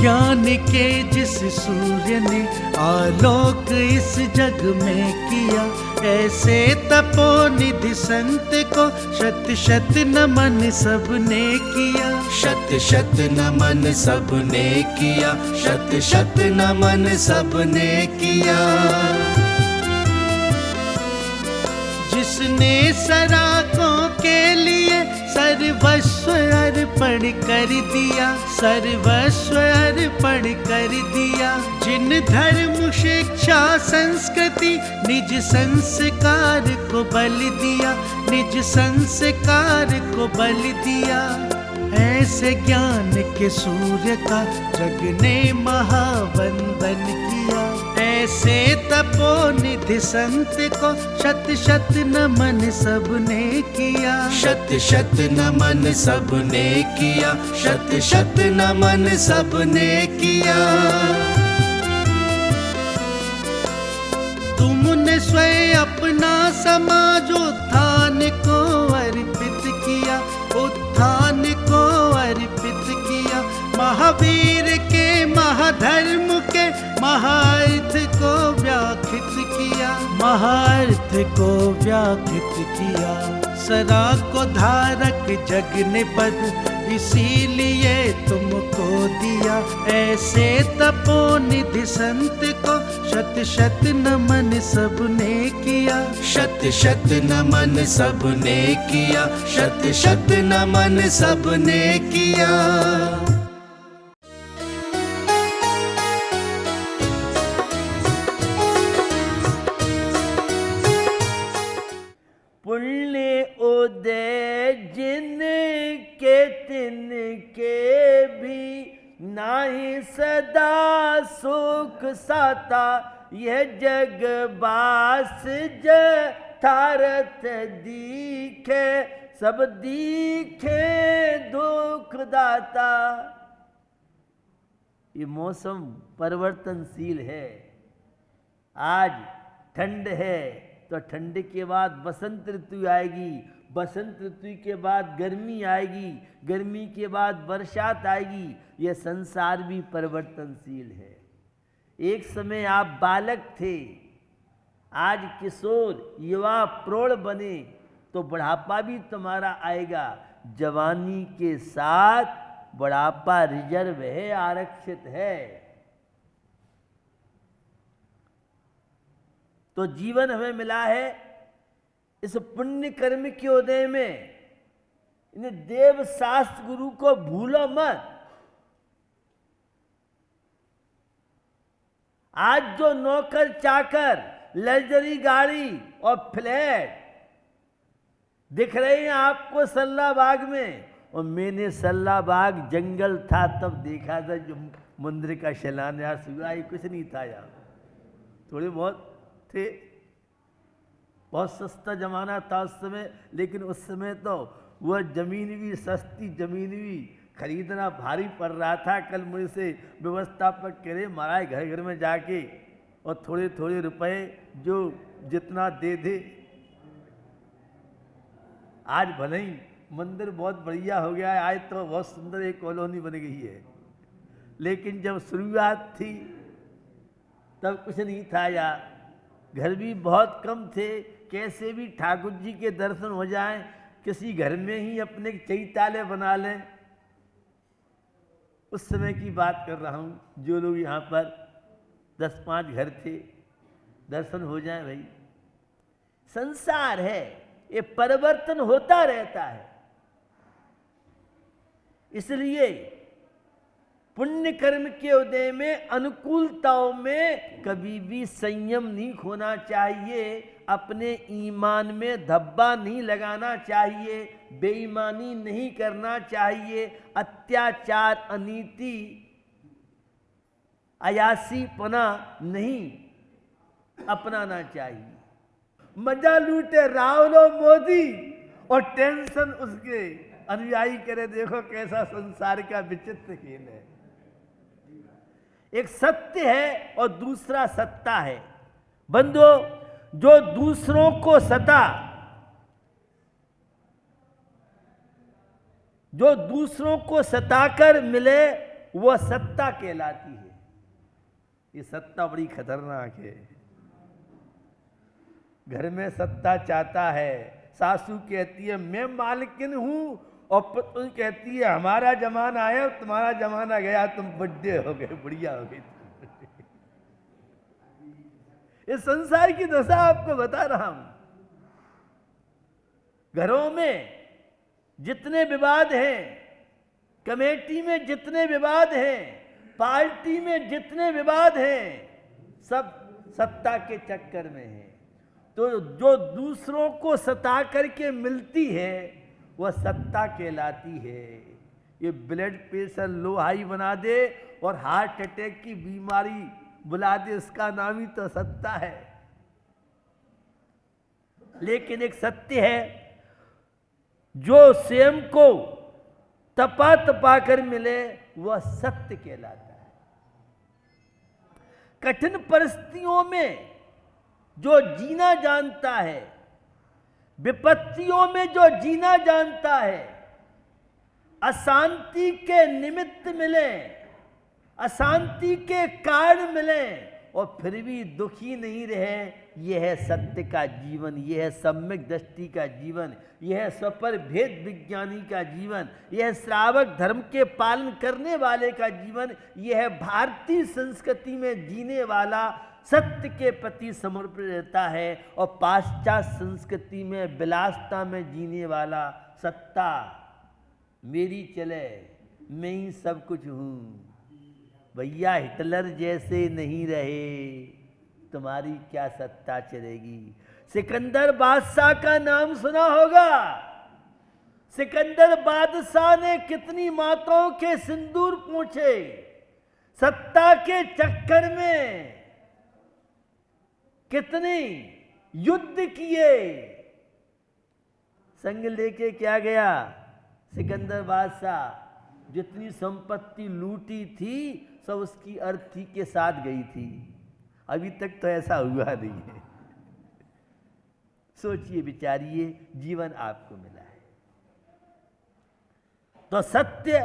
ज्ञान के जिस सूर्य ने आलोक इस जग में किया, ऐसे तपोनिधि संत को शत शत नमन सबने किया। शत शत नमन सबने किया, शत शत नमन सबने किया। जिसने सराकों के लिए सर्वस्व अर्पण कर दिया, सर्वस्व अर्पण कर दिया। जिन धर्म शिक्षा संस्कृति निज संस्कार को बल दिया, निज संस्कार को बल दिया। ऐसे ज्ञान के सूर्य का जग ने महावंदन किया। ऐसे तपोनिधि संत को शत शत नमन सबने किया। शत शत नमन सबने किया, शत शत नमन सबने किया। तुमने स्वयं अपना समाजोत्थान को अर्पित किया, उत्थान को अर्पित किया। महावीर के महाधर्म के महार्थ को व्याख्यात किया, महार्थ को व्याख्यात किया। सदा को धारक जग ने पद इसीलिए तुमको दिया। ऐसे तपोनिधि संत को शत शत नमन सबने किया। शत शत नमन सबने किया, शत शत नमन सबने किया। पुण्य उदय जिनके तिनके भी नाही सदा सुख साता। यह जग बास जठारथ दीखे, सब दीखे दुख दाता। ये मौसम परिवर्तनशील है। आज ठंड है तो ठंड के बाद बसंत ऋतु आएगी, बसंत ऋतु के बाद गर्मी आएगी, गर्मी के बाद बरसात आएगी। यह संसार भी परिवर्तनशील है। एक समय आप बालक थे, आज किशोर युवा प्रौढ़ बने तो बुढ़ापा भी तुम्हारा आएगा। जवानी के साथ बुढ़ापा रिजर्व है, आरक्षित है। तो जीवन हमें मिला है इस पुण्य कर्म के उदय में। इन्हें देव शास्त्र गुरु को भूलो मत। आज जो नौकर चाकर लग्जरी गाड़ी और फ्लैट दिख रहे हैं आपको सल्लाबाग में, और मैंने सल्लाबाग जंगल था तब देखा था जो मंदिर का शिलान्यास हुआ। ये कुछ नहीं था यहाँ, थोड़े बहुत थे, बहुत सस्ता जमाना था उस समय। लेकिन उस समय तो वह जमीन भी सस्ती, जमीन भी खरीदना भारी पड़ रहा था। कल मुझसे व्यवस्थापक कह रहे महाराज घर घर में जाके और थोड़े थोड़े रुपए जो जितना दे दे। आज भले ही मंदिर बहुत बढ़िया हो गया है, आज तो बहुत सुंदर एक कॉलोनी बन गई है, लेकिन जब शुरुआत थी तब कुछ नहीं था यार। घर भी बहुत कम थे, कैसे भी ठाकुर जी के दर्शन हो जाएं, किसी घर में ही अपने चैताले बना लें। उस समय की बात कर रहा हूँ, जो लोग यहाँ पर 10-5 घर थे, दर्शन हो जाए भाई। संसार है, ये परिवर्तन होता रहता है। इसलिए पुण्य कर्म के उदय में अनुकूलताओं में कभी भी संयम नहीं खोना चाहिए। अपने ईमान में धब्बा नहीं लगाना चाहिए, बेईमानी नहीं करना चाहिए, अत्याचार, अनीति, अयासीपना नहीं अपनाना चाहिए। मजा लूटे राहुल और मोदी और टेंशन उसके अनुयायी करे। देखो कैसा संसार का विचित्र खेल है। एक सत्य है और दूसरा सत्ता है। बंदो, जो दूसरों को सता, जो दूसरों को सताकर मिले वह सत्ता कहलाती है। ये सत्ता बड़ी खतरनाक है। घर में सत्ता चाहता है, सासू कहती है मैं मालकिन हूं, और पत्नी कहती है हमारा जमाना आया, तुम्हारा जमाना गया, तुम बड्डे हो गए, बुढ़िया हो गई। इस संसार की दशा आपको बता रहा हूं। घरों में जितने विवाद हैं, कमेटी में जितने विवाद हैं, पार्टी में जितने विवाद हैं, सब सत्ता के चक्कर में है। तो जो दूसरों को सता करके मिलती है वह सत्ता कहलाती है। ये ब्लड प्रेशर लो हाई बना दे और हार्ट अटैक की बीमारी बुला दे, उसका नाम ही तो सत्ता है। लेकिन एक सत्य है जो स्वयं को तपा तपा कर मिले वह सत्य कहलाता है। कठिन परिस्थितियों में जो जीना जानता है, विपत्तियों में जो जीना जानता है, अशांति के निमित्त मिले, अशांति के कारण मिले और फिर भी दुखी नहीं रहे, यह है सत्य का जीवन, यह है सम्यक दृष्टि का जीवन, यह है स्वपर भेद विज्ञानी का जीवन, यह है श्रावक धर्म के पालन करने वाले का जीवन, यह है भारतीय संस्कृति में जीने वाला, सत्य के प्रति समर्पित रहता है, और पाश्चात्य संस्कृति में विलासता में जीने वाला सत्ता मेरी चले, मैं ही सब कुछ हूं। भैया हिटलर जैसे नहीं रहे, तुम्हारी क्या सत्ता चलेगी। सिकंदर बादशाह का नाम सुना होगा। सिकंदर बादशाह ने कितनी माताओं के सिंदूर पूछे, सत्ता के चक्कर में कितने युद्ध किए। संग लेके क्या गया सिकंदर बादशाह, जितनी संपत्ति लूटी थी सब उसकी अर्थी के साथ गई थी। अभी तक तो ऐसा हुआ नहीं है। सोचिए विचारिए, जीवन आपको मिला है तो सत्य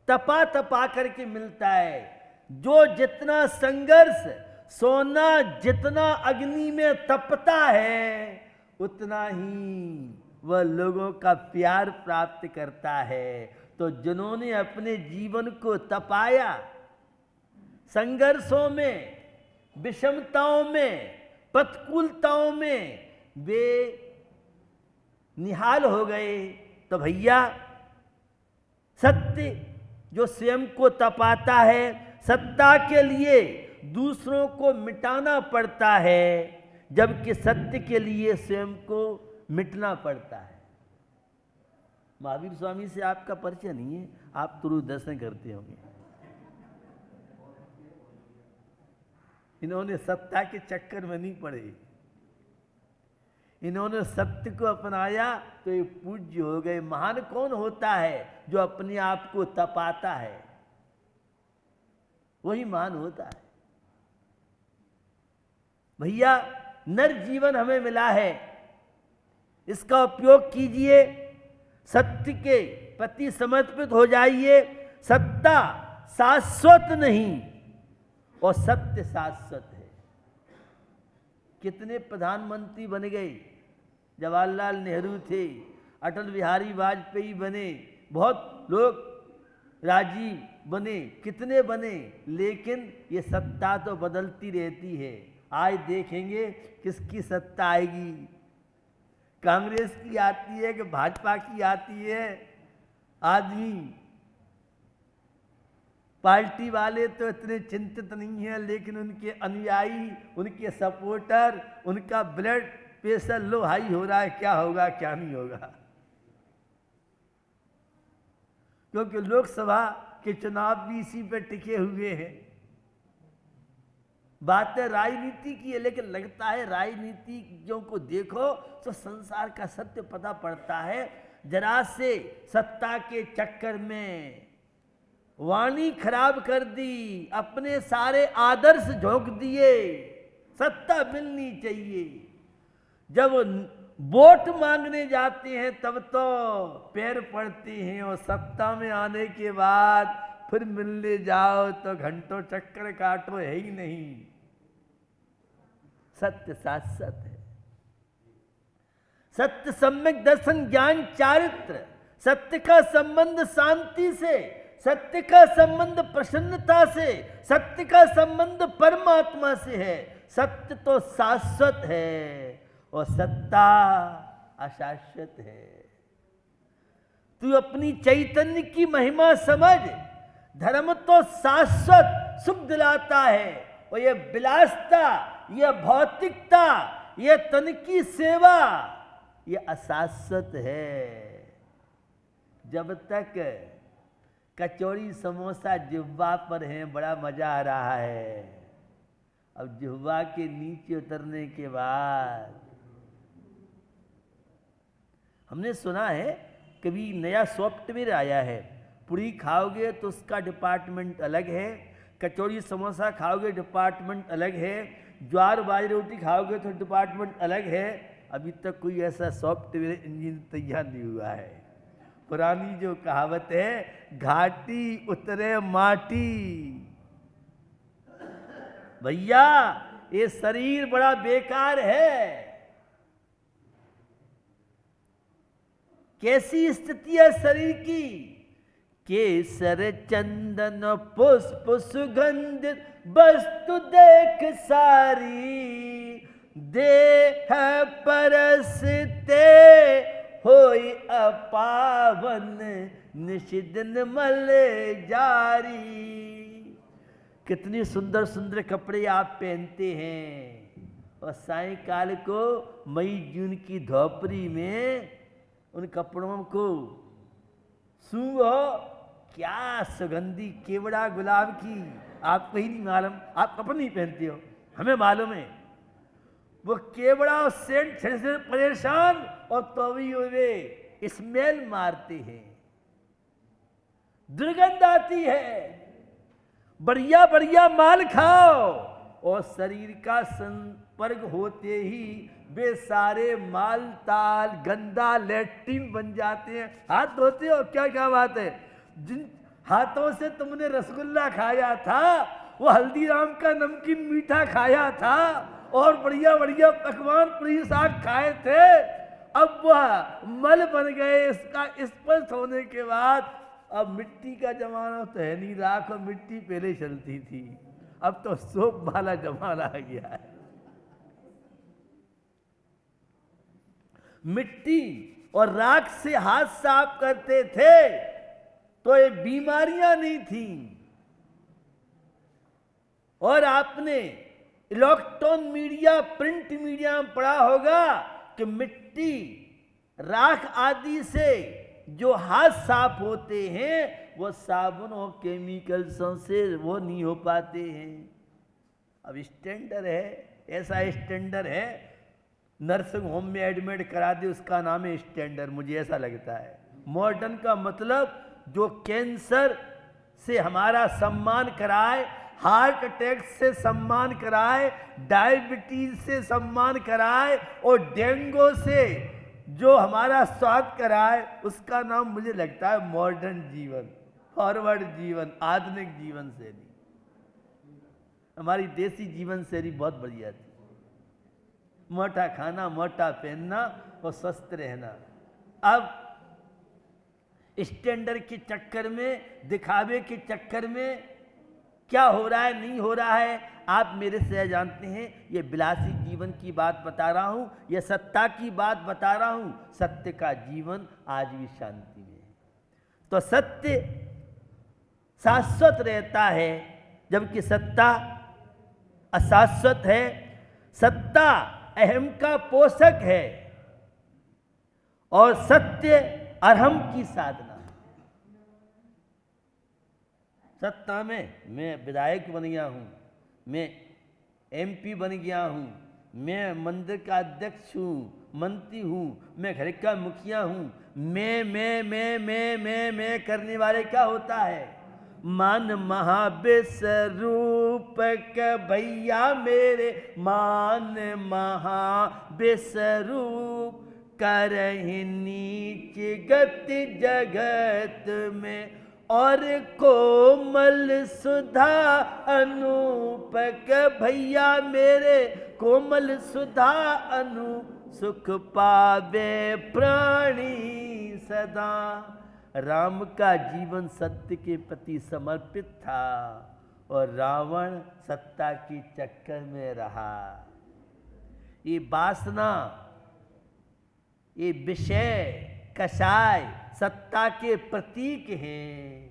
तपा तपा करके मिलता है। जो जितना संघर्ष, सोना जितना अग्नि में तपता है उतना ही वह लोगों का प्यार प्राप्त करता है। तो जिन्होंने अपने जीवन को तपाया, संघर्षों में, विषमताओं में, प्रतिकूलताओं में वे निहाल हो गए, तो भैया सत्य जो स्वयं को तपाता है, सत्ता के लिए दूसरों को मिटाना पड़ता है, जबकि सत्य के लिए स्वयं को मिटना पड़ता है। महावीर स्वामी से आपका परिचय नहीं है, आप तुरु दर्शन करते होंगे। इन्होंने सत्ता के चक्कर में नहीं पड़े, इन्होंने सत्य को अपनाया तो ये पूज्य हो गए। महान कौन होता है? जो अपने आप को तपाता है, वही महान होता है। भैया नर जीवन हमें मिला है, इसका उपयोग कीजिए, सत्य के प्रति समर्पित हो जाइए। सत्ता शाश्वत नहीं और सत्य शाश्वत है। कितने प्रधानमंत्री बन गए, जवाहरलाल नेहरू थे, अटल बिहारी वाजपेयी बने, बहुत लोग, राजीव बने, कितने बने, लेकिन ये सत्ता तो बदलती रहती है। आज देखेंगे किसकी सत्ता आएगी, कांग्रेस की आती है कि भाजपा की आती है। आदमी पार्टी वाले तो इतने चिंतित नहीं है, लेकिन उनके अनुयायी, उनके सपोर्टर, उनका ब्लड प्रेशर लो हाई हो रहा है, क्या होगा क्या नहीं होगा। क्योंकि लोकसभा के चुनाव भी इसी पे टिके हुए हैं। बातें राजनीति की है, लेकिन लगता है राजनीतिज्ञों को देखो तो संसार का सत्य पता पड़ता है। जरा से सत्ता के चक्कर में वाणी खराब कर दी, अपने सारे आदर्श झोंक दिए। सत्ता मिलनी चाहिए। जब वोट मांगने जाते हैं तब तो पैर पड़ते हैं, और सत्ता में आने के बाद फिर मिलने जाओ तो घंटों चक्कर काटो, है ही नहीं। सत्य शाश्वत है। सत्य सम्यक दर्शन ज्ञान चारित्र, सत्य का संबंध शांति से, सत्य का संबंध प्रसन्नता से, सत्य का संबंध परमात्मा से है। सत्य तो शाश्वत है और सत्ता अशाश्वत है। तू अपनी चैतन्य की महिमा समझ। धर्म तो शाश्वत सुख दिलाता है और यह विलासता, यह भौतिकता, यह तन की सेवा, यह अशाश्वत है। जब तक कचौड़ी समोसा जिह्वा पर है बड़ा मजा आ रहा है, अब जिह्वा के नीचे उतरने के बाद हमने सुना है कभी नया सॉफ्टवेयर आया है, पूरी खाओगे तो उसका डिपार्टमेंट अलग है, कचौड़ी समोसा खाओगे डिपार्टमेंट अलग है, ज्वार बाजरी रोटी खाओगे तो डिपार्टमेंट अलग है। अभी तक कोई ऐसा सॉफ्टवेयर इंजन तैयार नहीं हुआ है। पुरानी जो कहावत है, घाटी उतरे माटी। भैया ये शरीर बड़ा बेकार है। कैसी स्थिति है शरीर की? केसर चंदन पुष्प सुगंधित वस्तु देख सारी, देह परसते होई अपावन निषिद्ध मल जारी। कितनी सुंदर सुंदर कपड़े आप पहनते हैं और सायंकाल को मई जून की धोपरी में उन कपड़ों को सूंघो, क्या सुगंधी केवड़ा गुलाब की। आपको ही नहीं मालूम, आप कपड़े नहीं पहनते हो, हमें मालूम है। वो केवड़ा और सेंट से परेशान और तो भी वे स्मेल मारते हैं, दुर्गंध आती है। बढ़िया बढ़िया माल खाओ और शरीर का संपर्क होते ही वे सारे माल ताल गंदा लैट्रिन बन जाते हैं। हाथ धोते हो, क्या क्या बात है। जिन हाथों से तुमने रसगुल्ला खाया था, वो हल्दीराम का नमकीन मीठा खाया था और बढ़िया बढ़िया पकवान पूरी साग खाए थे, अब वह मल बन गए। इसका स्पर्श होने के बाद अब मिट्टी का जमाना तो है नहीं, राख और मिट्टी पहले चलती थी, अब तो सोप वाला जमाना आ गया है। मिट्टी और राख से हाथ साफ करते थे तो ये बीमारियां नहीं थी। और आपने इलेक्ट्रॉन मीडिया, प्रिंट मीडिया में पढ़ा होगा कि मिट्टी, राख आदि से जो हाथ साफ होते हैं वो साबुन और केमिकल्सों से वो नहीं हो पाते हैं। अब स्टैंडर्ड है, ऐसा स्टैंडर्ड है, नर्सिंग होम में एडमिट करा दे उसका नाम है स्टैंडर्ड, मुझे ऐसा लगता है। मॉडर्न का मतलब जो कैंसर से हमारा सम्मान कराए, हार्ट अटैक से सम्मान कराए, डायबिटीज से सम्मान कराए और डेंगू से जो हमारा स्वास्थ्य कराए, उसका नाम मुझे लगता है मॉडर्न जीवन, फॉरवर्ड जीवन, आधुनिक जीवन शैली। हमारी देसी जीवन शैली बहुत बढ़िया थी, मोटा खाना, मोटा पहनना और स्वस्थ रहना। अब स्टैंडर्ड के चक्कर में, दिखावे के चक्कर में क्या हो रहा है, नहीं हो रहा है, आप मेरे से जानते हैं। ये विलासी जीवन की बात बता रहा हूं, ये सत्ता की बात बता रहा हूं। सत्य का जीवन आज भी शांति में है। तो सत्य शाश्वत रहता है, जबकि सत्ता अशाश्वत है। सत्ता अहम का पोषक है और सत्य अरहम की साधना है। सत्ता में मैं विधायक बन गया हूं, मैं एमपी बन गया हूं, मैं मंदिर का अध्यक्ष हूं, मंत्री हूं, मैं घर का मुखिया हूं। मैं करने वाले क्या होता है? मान महाविश्वरूप के भैया मेरे, मान महाविश्वरूप करहि नीच गति जगत में, और कोमल सुधा अनूपक भैया मेरे कोमल सुधा अनु सुख पावे प्राणी सदा। राम का जीवन सत्य के प्रति समर्पित था और रावण सत्ता के चक्कर में रहा। ये वासना, ये विषय कषाय सत्ता के प्रतीक हैं।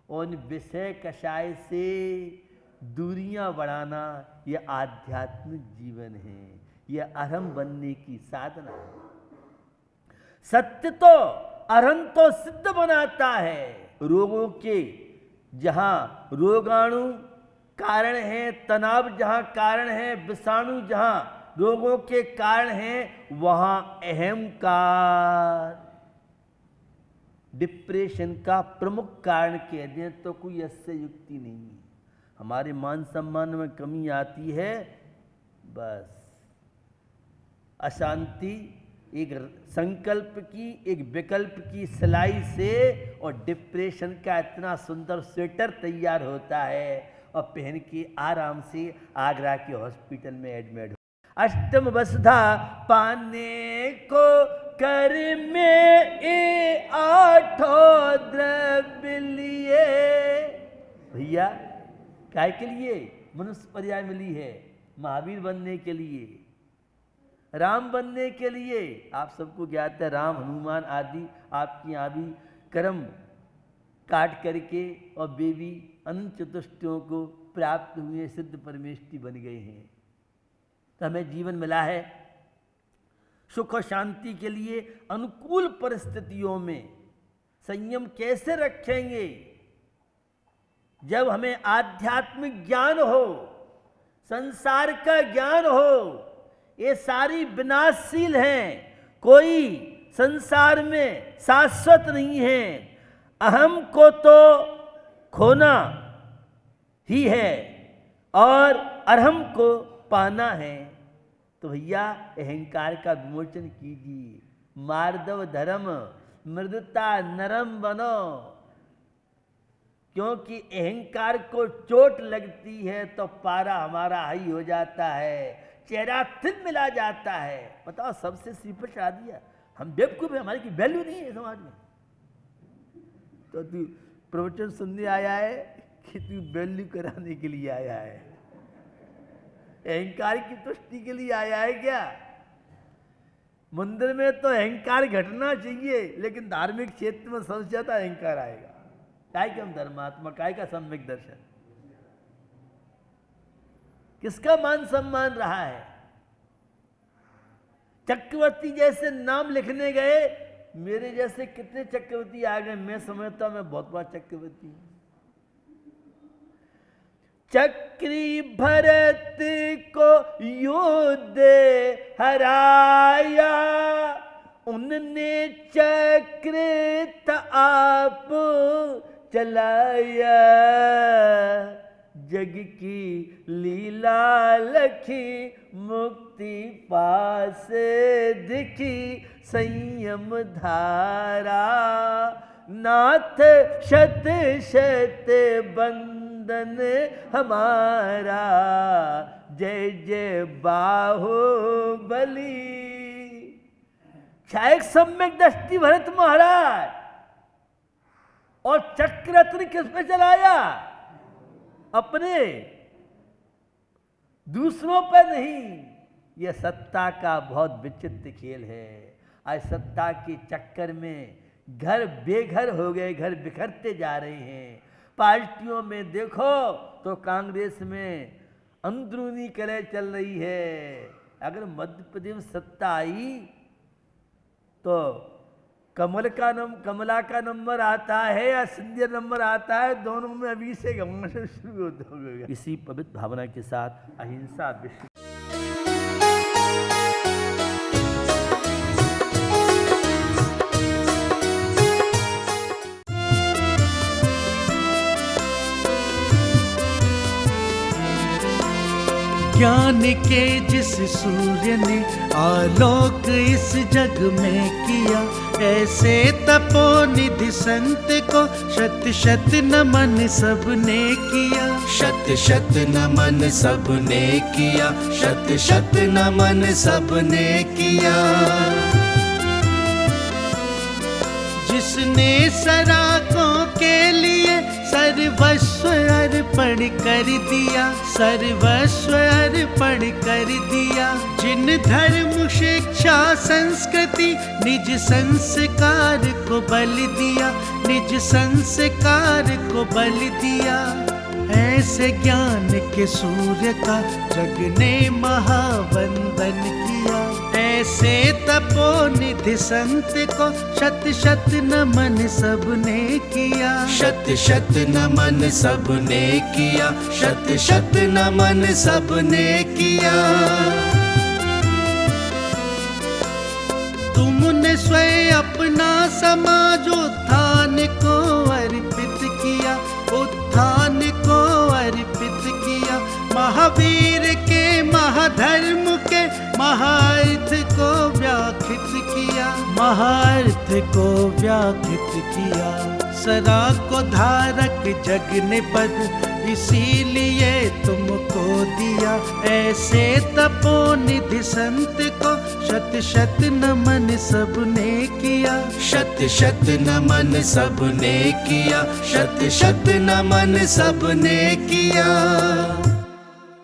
उन विषय कषाय से दूरियां बढ़ाना यह आध्यात्मिक जीवन है, यह अरहम बनने की साधना है। सत्य तो अरहम तो सिद्ध बनाता है। रोगों के जहां रोगाणु कारण है, तनाव जहां कारण है, विषाणु जहां रोगों के कारण हैं, वहां अहंकार डिप्रेशन का प्रमुख कारण कह दें तो कोई ऐसे युक्ति नहीं है। हमारे मान सम्मान में कमी आती है, बस अशांति एक संकल्प की, एक विकल्प की सिलाई से, और डिप्रेशन का इतना सुंदर स्वेटर तैयार होता है और पहन के आराम से आगरा के हॉस्पिटल में एडमिट हो। अष्टम वसुधा पाने को कर में ए आठों द्रव्य लिए। भैया काय के लिए मनुष्य पर्याय मिली है? महावीर बनने के लिए, राम बनने के लिए। आप सबको ज्ञात है राम हनुमान आदि आपके यहाँ भी कर्म काट करके और देवी अनंत चतुष्टयों को प्राप्त हुए, सिद्ध परमेष्टि बन गए हैं। तो हमें जीवन मिला है सुख और शांति के लिए। अनुकूल परिस्थितियों में संयम कैसे रखेंगे? जब हमें आध्यात्मिक ज्ञान हो, संसार का ज्ञान हो, ये सारी विनाशशील हैं, कोई संसार में शाश्वत नहीं है। अहम को तो खोना ही है और अरहम को पाना है। तो भैया अहंकार का विमोचन कीजिए। मार्दव धर्म मृदुता नरम बनो, क्योंकि अहंकार को चोट लगती है तो पारा हमारा हाई हो जाता है, चेहरा थिन मिला जाता है। बताओ, सबसे श्रीपद चढ़ा दिया, हम बेवकूफ है, हमारी की वैल्यू नहीं है समाज में। तो तू प्रवचन सुनने आया है कि तू वैल्यू कराने के लिए आया है? अहंकार की तुष्टि के लिए आया है क्या? मंदिर में तो अहंकार घटना चाहिए, लेकिन धार्मिक क्षेत्र में सबसे ज्यादा अहंकार आएगा। काय के हम धर्मात्मा, काय का सम्यक दर्शन, किसका मान सम्मान रहा है? चक्रवर्ती जैसे नाम लिखने गए, मेरे जैसे कितने चक्रवर्ती आ गए। मैं समझता मैं बहुत बड़ा चक्रवर्ती हूं। चक्री भरत को युद्ध हराया, उनने चक्र आप चलाया। जग की लीला लखी, मुक्ति पास दिखी, संयम धारा। नाथ शत शत बंदन हमारा, जय जय बाहुबली। क्षायक सम्यक दृष्टि भरत महाराज, और चक्ररत्न किसने चलाया? अपने, दूसरों पर नहीं। यह सत्ता का बहुत विचित्र खेल है। आज सत्ता के चक्कर में घर बेघर हो गए, घर बिखरते जा रहे हैं। पार्टियों में देखो तो कांग्रेस में अंदरूनी कलह चल रही है। अगर मध्य प्रदेश सत्ता आई तो कमला का नंबर आता है या सिंधिया नंबर आता है, दोनों में अभी से घमासान शुरू होगा। इसी पवित्र भावना के साथ अहिंसा विश्व ज्ञान के जिस सूर्य ने आलोक इस जग में किया, ऐसे तपोनिधि संत को शत शत नमन सबने किया। शत शत नमन सबने किया, शत शत नमन सबने किया। जिसने सराकों के लिए सर्वस्व अर्पण कर दिया, सर्वस्व अर्पण कर दिया। जिन धर्म शिक्षा संस्कृति निज संस्कार को बल दिया, निज संस्कार को बल दिया। ऐसे ज्ञान के सूर्य का जग ने महावंदन किया। ऐसे तपोनिधि संत को शत शत नमन सबने किया। शत शत नमन सबने किया, शत शत नमन सबने किया। तुमने स्वयं अपना समाजोत्थान को अर्पित किया, उत्थान को अर्पित किया। महावीर के महाधर्म के महार्थ को व्याख्यात किया, महार्थ को व्याख्यात किया। सरा को धारक जग ने पद इसीलिए तुमको दिया। ऐसे तपोनिधि संत को शत शत नमन सबने किया। शत शत नमन सबने किया, शत शत नमन सबने किया।